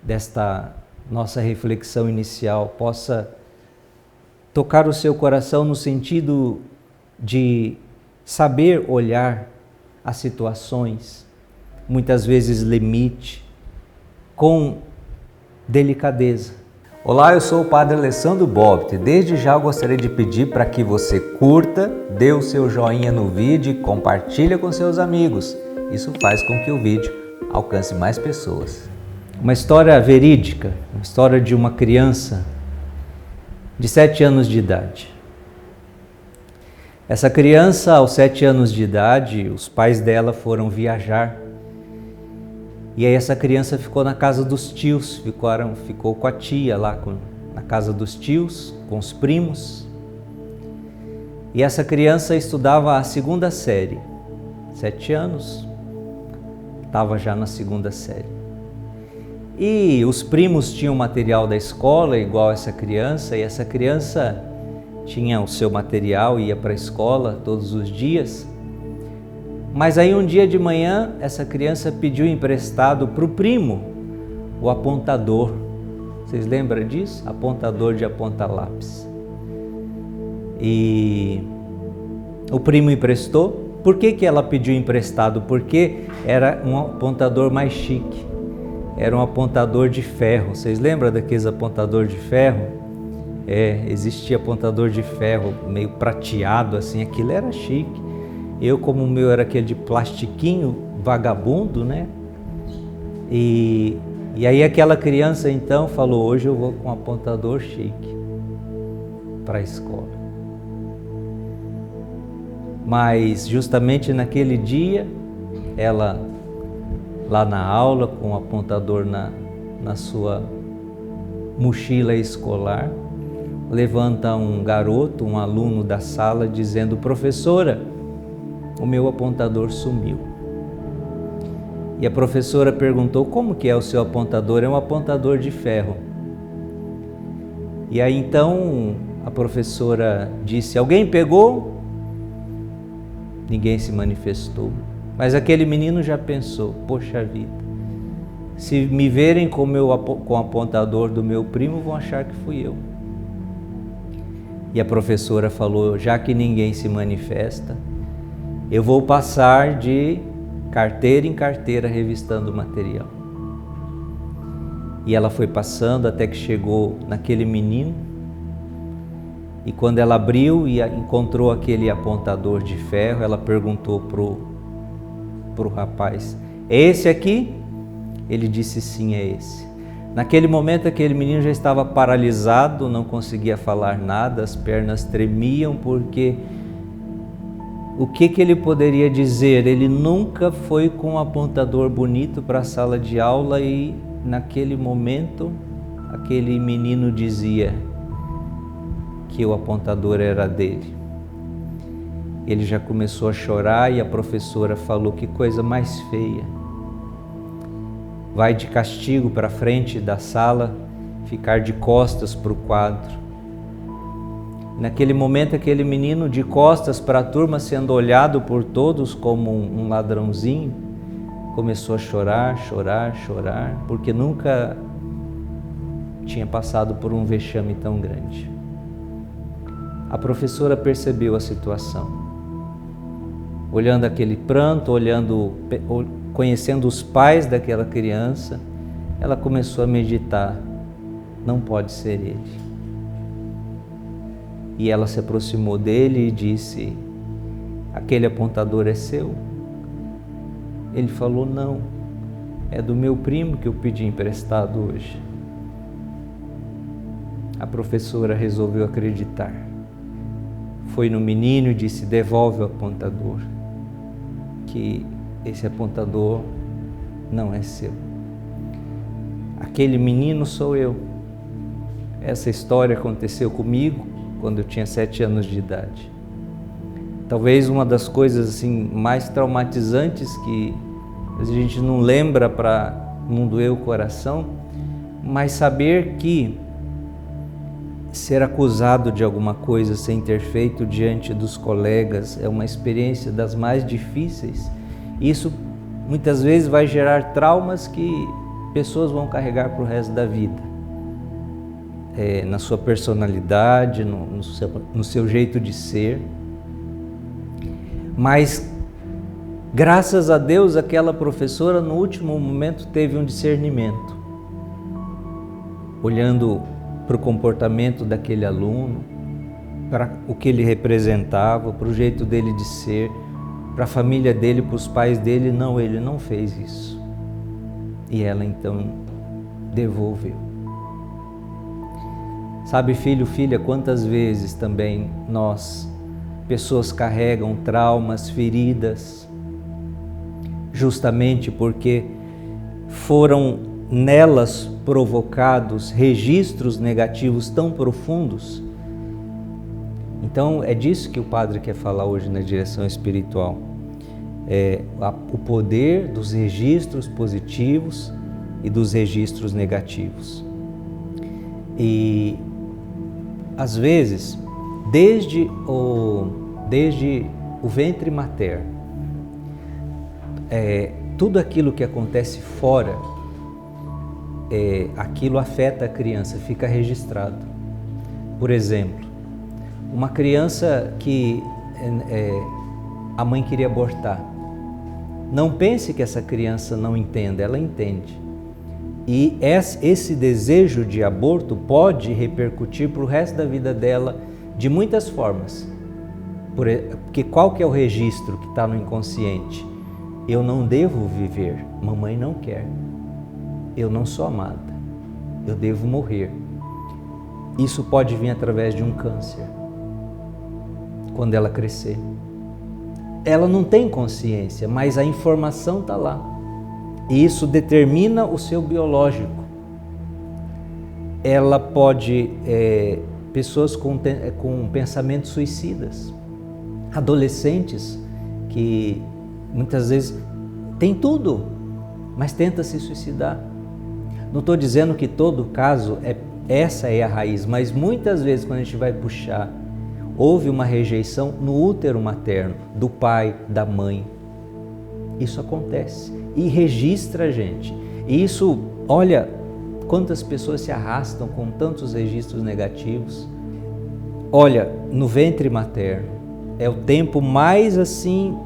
desta nossa reflexão inicial possa tocar o seu coração no sentido de saber olhar as situações, muitas vezes limite, com delicadeza. Olá, eu sou o Padre Alessandro Bobbit. Desde já eu gostaria de pedir para que você curta, dê o seu joinha no vídeo e compartilhe com seus amigos. Isso faz com que o vídeo alcance mais pessoas. Uma história verídica, uma história de uma criança de 7 anos de idade. Essa criança, aos 7 anos de idade, os pais dela foram viajar. E aí essa criança ficou na casa dos tios, ficou com a tia lá na casa dos tios, com os primos. E essa criança estudava a 2ª série, 7 anos, estava já na 2ª série. E os primos tinham material da escola igual essa criança, e essa criança tinha o seu material, ia para a escola todos os dias. Mas aí um dia de manhã, essa criança pediu emprestado para o primo o apontador. Vocês lembram disso? Apontador de apontar lápis. E o primo emprestou. Por que ela pediu emprestado? Porque era um apontador mais chique. Era um apontador de ferro. Vocês lembram daqueles apontador de ferro? Existia apontador de ferro meio prateado assim, aquilo era chique. Eu, como o meu era aquele de plastiquinho vagabundo, né? E aí aquela criança então falou, hoje eu vou com um apontador chique para a escola. Mas justamente naquele dia, ela lá na aula, com o apontador na sua mochila escolar, levanta um garoto, um aluno da sala, dizendo, professora, o meu apontador sumiu. E a professora perguntou, como que é o seu apontador? É um apontador de ferro. E aí então a professora disse, alguém pegou? Ninguém se manifestou. Mas aquele menino já pensou, poxa vida, se me verem com o apontador do meu primo, vão achar que fui eu. E a professora falou, já que ninguém se manifesta, eu vou passar de carteira em carteira revistando o material. E ela foi passando até que chegou naquele menino. E quando ela abriu e encontrou aquele apontador de ferro, ela perguntou pro rapaz, é esse aqui? Ele disse sim, é esse. Naquele momento aquele menino já estava paralisado, não conseguia falar nada, as pernas tremiam porque o que ele poderia dizer? Ele nunca foi com um apontador bonito para a sala de aula e naquele momento aquele menino dizia que o apontador era dele. Ele já começou a chorar e a professora falou, que coisa mais feia. Vai de castigo para frente da sala, ficar de costas para o quadro. Naquele momento, aquele menino de costas para a turma, sendo olhado por todos como um ladrãozinho, começou a chorar, porque nunca tinha passado por um vexame tão grande. A professora percebeu a situação. Olhando aquele pranto, conhecendo os pais daquela criança, ela começou a meditar, não pode ser ele. E ela se aproximou dele e disse, aquele apontador é seu? Ele falou, não, é do meu primo que eu pedi emprestado hoje. A professora resolveu acreditar. Foi no menino e disse, devolve o apontador, que esse apontador não é seu. Aquele menino sou eu. Essa história aconteceu comigo quando eu tinha 7 anos de idade. Talvez uma das coisas assim mais traumatizantes que a gente não lembra para não doer o coração, mas saber que ser acusado de alguma coisa sem ter feito diante dos colegas é uma experiência das mais difíceis. Isso muitas vezes vai gerar traumas que pessoas vão carregar para o resto da vida. Na sua personalidade, no seu jeito de ser. Mas, graças a Deus, aquela professora no último momento teve um discernimento. Olhando para o comportamento daquele aluno, para o que ele representava, para o jeito dele de ser, para a família dele, para os pais dele, não, ele não fez isso. E ela então devolveu. Sabe, filho, filha, quantas vezes também pessoas carregam traumas, feridas, justamente porque foram nelas provocados registros negativos tão profundos. Então é disso que o padre quer falar hoje na direção espiritual. O poder dos registros positivos e dos registros negativos. E às vezes, desde o ventre materno, tudo aquilo que acontece fora, aquilo afeta a criança, fica registrado. Por exemplo, uma criança que a mãe queria abortar. Não pense que essa criança não entenda, ela entende. E esse desejo de aborto pode repercutir para o resto da vida dela de muitas formas. Porque qual que é o registro que está no inconsciente? Eu não devo viver, mamãe não quer. Eu não sou amada, eu devo morrer. Isso pode vir através de um câncer, quando ela crescer. Ela não tem consciência, mas a informação está lá. E isso determina o seu biológico. Ela pode, pessoas com pensamentos suicidas, adolescentes que muitas vezes têm tudo, mas tenta se suicidar. Não estou dizendo que todo caso essa é a raiz, mas muitas vezes quando a gente vai puxar, houve uma rejeição no útero materno, do pai, da mãe. Isso acontece e registra a gente. E isso, olha, quantas pessoas se arrastam com tantos registros negativos. Olha, no ventre materno é o tempo mais assim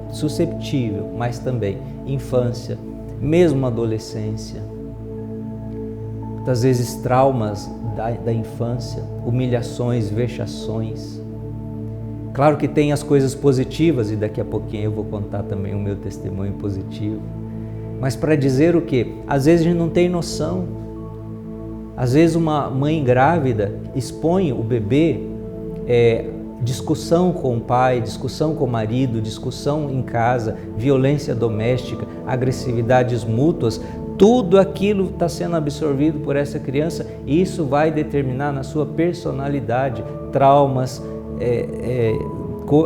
susceptível, mas também infância, mesmo adolescência. Muitas vezes traumas da infância, humilhações, vexações. Claro que tem as coisas positivas e daqui a pouquinho eu vou contar também o meu testemunho positivo. Mas para dizer o quê? Às vezes a gente não tem noção. Às vezes uma mãe grávida expõe o bebê, discussão com o pai, discussão com o marido, discussão em casa, violência doméstica, agressividades mútuas. Tudo aquilo está sendo absorvido por essa criança e isso vai determinar na sua personalidade traumas,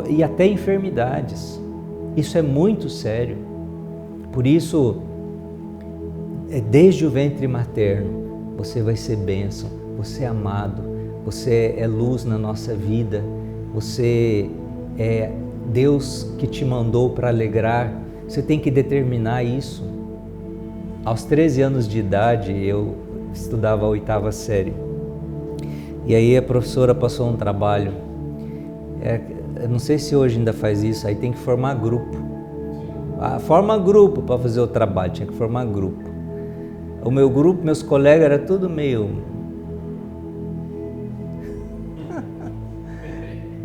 e até enfermidades. Isso é muito sério. Por isso, desde o ventre materno, você vai ser bênção, você é amado, você é luz na nossa vida, você é Deus que te mandou para alegrar. Você tem que determinar isso. Aos 13 anos de idade, eu estudava a 8ª série. E aí a professora passou um trabalho. Eu não sei se hoje ainda faz isso, aí tem que formar grupo. Forma grupo para fazer o trabalho, tinha que formar grupo. O meu grupo, meus colegas, era tudo meio...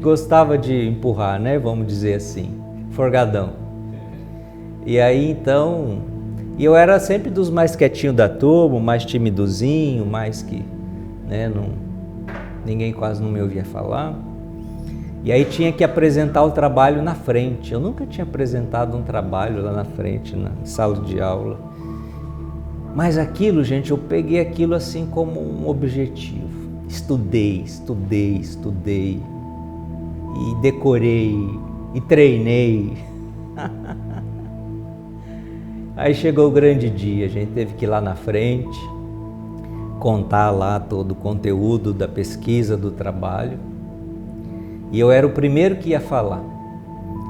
Gostava de empurrar, né? Vamos dizer assim, forgadão. E aí então... E eu era sempre dos mais quietinhos da turma, mais timidozinho, mais que... né, ninguém quase não me ouvia falar. E aí tinha que apresentar o trabalho na frente. Eu nunca tinha apresentado um trabalho lá na frente, na sala de aula. Mas aquilo, gente, eu peguei aquilo assim como um objetivo. Estudei. E decorei, e treinei. Aí chegou o grande dia, a gente teve que ir lá na frente, contar lá todo o conteúdo da pesquisa, do trabalho. E eu era o primeiro que ia falar.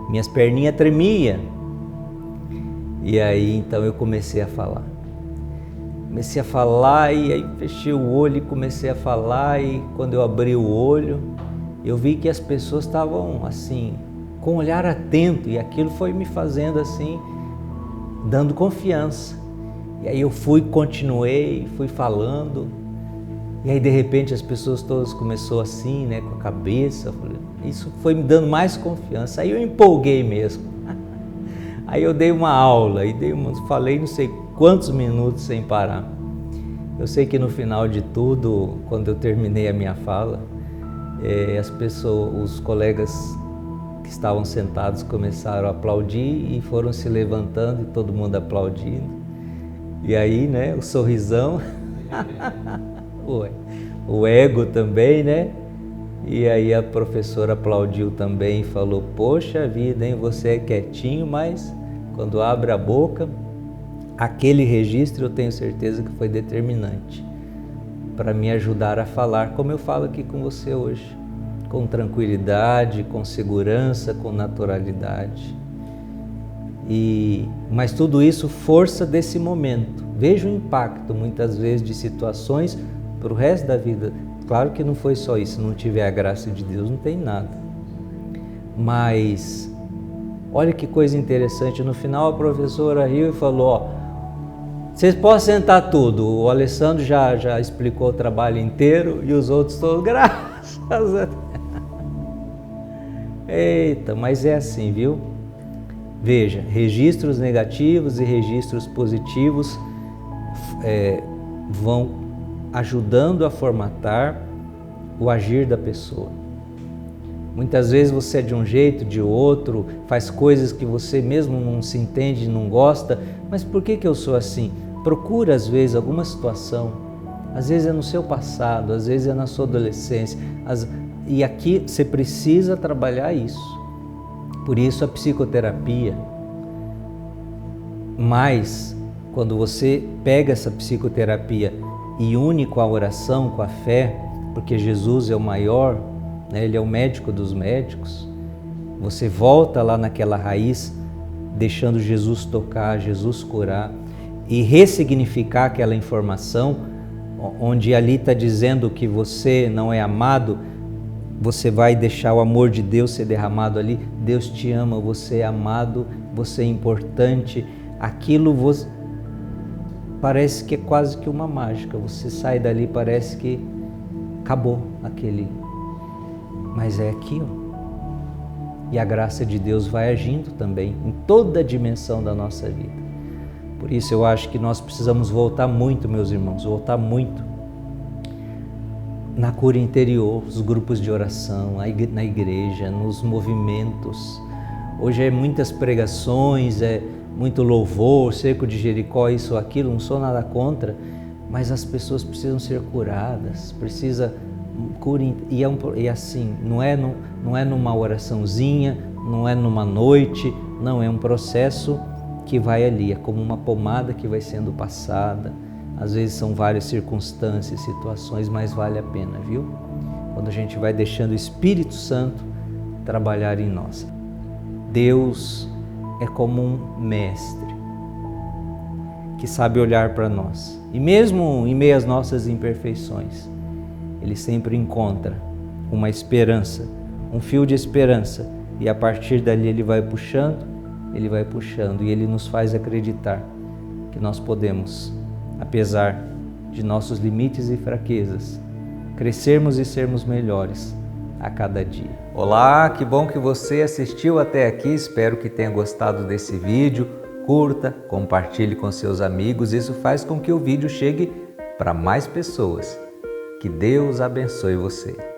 Minhas perninhas tremiam. E aí então eu comecei a falar. comecei a falar e aí fechei o olho e comecei a falar, e quando eu abri o olho, eu vi que as pessoas estavam assim, com um olhar atento, e aquilo foi me fazendo assim, dando confiança. E aí eu continuei, fui falando, e aí de repente as pessoas todas começaram assim, né, com a cabeça, isso foi me dando mais confiança, aí eu empolguei mesmo. Aí eu dei uma aula, e falei não sei quantos minutos sem parar. Eu sei que no final de tudo, quando eu terminei a minha fala, as pessoas, os colegas que estavam sentados começaram a aplaudir e foram se levantando e todo mundo aplaudindo. E aí, né, o sorrisão, o ego também, né? E aí a professora aplaudiu também e falou: poxa vida, hein, você é quietinho, mas quando abre a boca, aquele registro eu tenho certeza que foi determinante para me ajudar a falar como eu falo aqui com você hoje, com tranquilidade, com segurança, com naturalidade. Mas tudo isso força desse momento. Vejo o impacto muitas vezes de situações para o resto da vida. Claro que não foi só isso, se não tiver a graça de Deus não tem nada. Mas olha que coisa interessante, no final a professora riu e falou: ó, vocês podem sentar tudo, o Alessandro já explicou o trabalho inteiro e os outros todos, graças a Deus. Eita, mas é assim, viu? Veja, registros negativos e registros positivos vão ajudando a formatar o agir da pessoa. Muitas vezes você é de um jeito, de outro, faz coisas que você mesmo não se entende, não gosta, mas por que eu sou assim? Procura às vezes alguma situação, às vezes é no seu passado, às vezes é na sua adolescência, e aqui você precisa trabalhar isso. Por isso a psicoterapia. Mas quando você pega essa psicoterapia e une com a oração, com a fé, porque Jesus é o maior, né? Ele é o médico dos médicos, você volta lá naquela raiz, deixando Jesus tocar, Jesus curar e ressignificar aquela informação, onde ali está dizendo que você não é amado, você vai deixar o amor de Deus ser derramado ali. Deus te ama, você é amado, você é importante. Aquilo parece que é quase que uma mágica. Você sai dali, parece que acabou aquele. Mas é aqui, ó. E a graça de Deus vai agindo também em toda a dimensão da nossa vida. Por isso eu acho que nós precisamos voltar muito, meus irmãos, voltar muito na cura interior, os grupos de oração, na igreja, nos movimentos. Hoje é muitas pregações, é muito louvor, cerco de Jericó, isso, aquilo, não sou nada contra, mas as pessoas precisam ser curadas, e assim, não é numa oraçãozinha, não é numa noite, não, é um processo que vai ali, é como uma pomada que vai sendo passada. Às vezes são várias circunstâncias, situações, mas vale a pena, viu? Quando a gente vai deixando o Espírito Santo trabalhar em nós. Deus é como um mestre que sabe olhar para nós. E mesmo em meio às nossas imperfeições, Ele sempre encontra uma esperança, um fio de esperança. E a partir dali Ele vai puxando, e Ele nos faz acreditar que nós podemos, apesar de nossos limites e fraquezas, crescermos e sermos melhores a cada dia. Olá, que bom que você assistiu até aqui, espero que tenha gostado desse vídeo. Curta, compartilhe com seus amigos, isso faz com que o vídeo chegue para mais pessoas. Que Deus abençoe você.